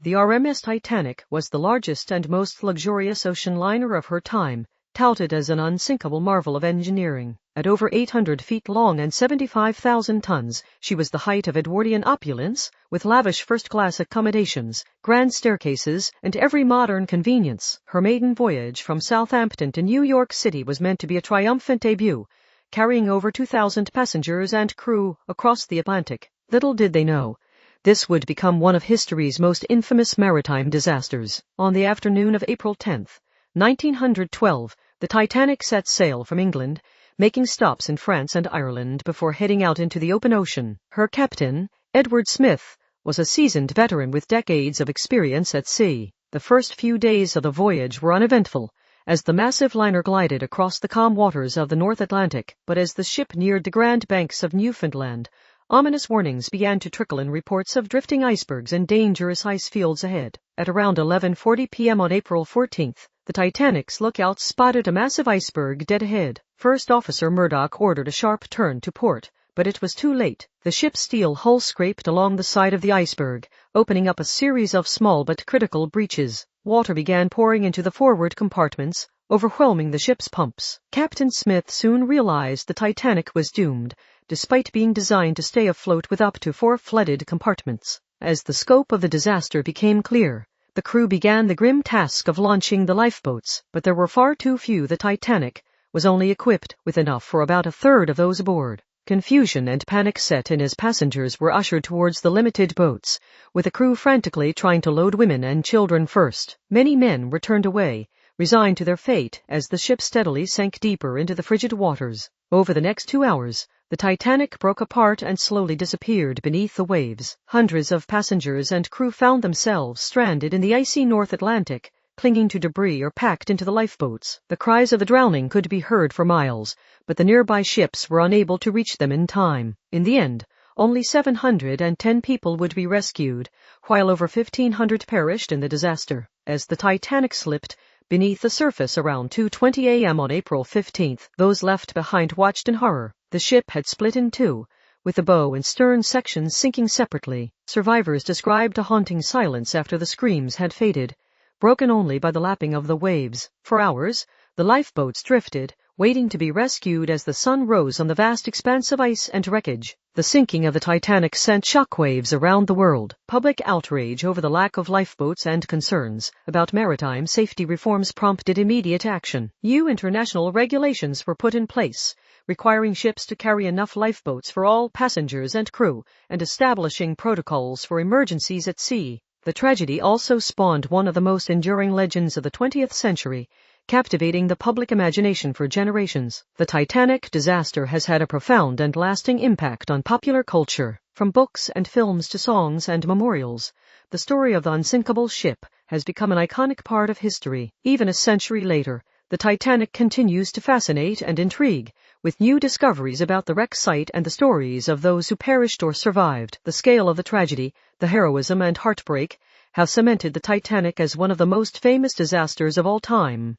The RMS Titanic was the largest and most luxurious ocean liner of her time, touted as an unsinkable marvel of engineering. At over 800 feet long and 75,000 tons, she was the height of Edwardian opulence, with lavish first-class accommodations, grand staircases, and every modern convenience. Her maiden voyage from Southampton to New York City was meant to be a triumphant debut, carrying over 2,000 passengers and crew across the Atlantic. Little did they know, this would become one of history's most infamous maritime disasters. On the afternoon of April 10, 1912, the Titanic set sail from England, making stops in France and Ireland before heading out into the open ocean. Her captain, Edward Smith, was a seasoned veteran with decades of experience at sea. The first few days of the voyage were uneventful, as the massive liner glided across the calm waters of the North Atlantic. But as the ship neared the Grand Banks of Newfoundland, ominous warnings began to trickle in reports of drifting icebergs and dangerous ice fields ahead. At around 11:40 p.m. on April 14th, the Titanic's lookout spotted a massive iceberg dead ahead. First Officer Murdoch ordered a sharp turn to port, but it was too late. The ship's steel hull scraped along the side of the iceberg, opening up a series of small but critical breaches. Water began pouring into the forward compartments, overwhelming the ship's pumps. Captain Smith soon realized the Titanic was doomed, despite being designed to stay afloat with up to 4 flooded compartments. As the scope of the disaster became clear, the crew began the grim task of launching the lifeboats, but there were far too few. The Titanic was only equipped with enough for about a third of those aboard. Confusion and panic set in as passengers were ushered towards the limited boats, with the crew frantically trying to load women and children first. Many men were turned away, resigned to their fate as the ship steadily sank deeper into the frigid waters. Over the next 2 hours, the Titanic broke apart and slowly disappeared beneath the waves. Hundreds of passengers and crew found themselves stranded in the icy North Atlantic, clinging to debris or packed into the lifeboats. The cries of the drowning could be heard for miles, but the nearby ships were unable to reach them in time. In the end, only 710 people would be rescued, while over 1,500 perished in the disaster. As the Titanic slipped beneath the surface around 2:20 a.m. on April 15th, those left behind watched in horror. The ship had split in two, with the bow and stern sections sinking separately. Survivors described a haunting silence after the screams had faded, broken only by the lapping of the waves. For hours, the lifeboats drifted, waiting to be rescued as the sun rose on the vast expanse of ice and wreckage. The sinking of the Titanic sent shockwaves around the world. Public outrage over the lack of lifeboats and concerns about maritime safety reforms prompted immediate action. New international regulations were put in place, requiring ships to carry enough lifeboats for all passengers and crew, and establishing protocols for emergencies at sea. The tragedy also spawned one of the most enduring legends of the 20th century, captivating the public imagination for generations. The Titanic disaster has had a profound and lasting impact on popular culture. From books and films to songs and memorials, the story of the unsinkable ship has become an iconic part of history. Even a century later, the Titanic continues to fascinate and intrigue, with new discoveries about the wreck site and the stories of those who perished or survived. The scale of the tragedy, the heroism and heartbreak, have cemented the Titanic as one of the most famous disasters of all time.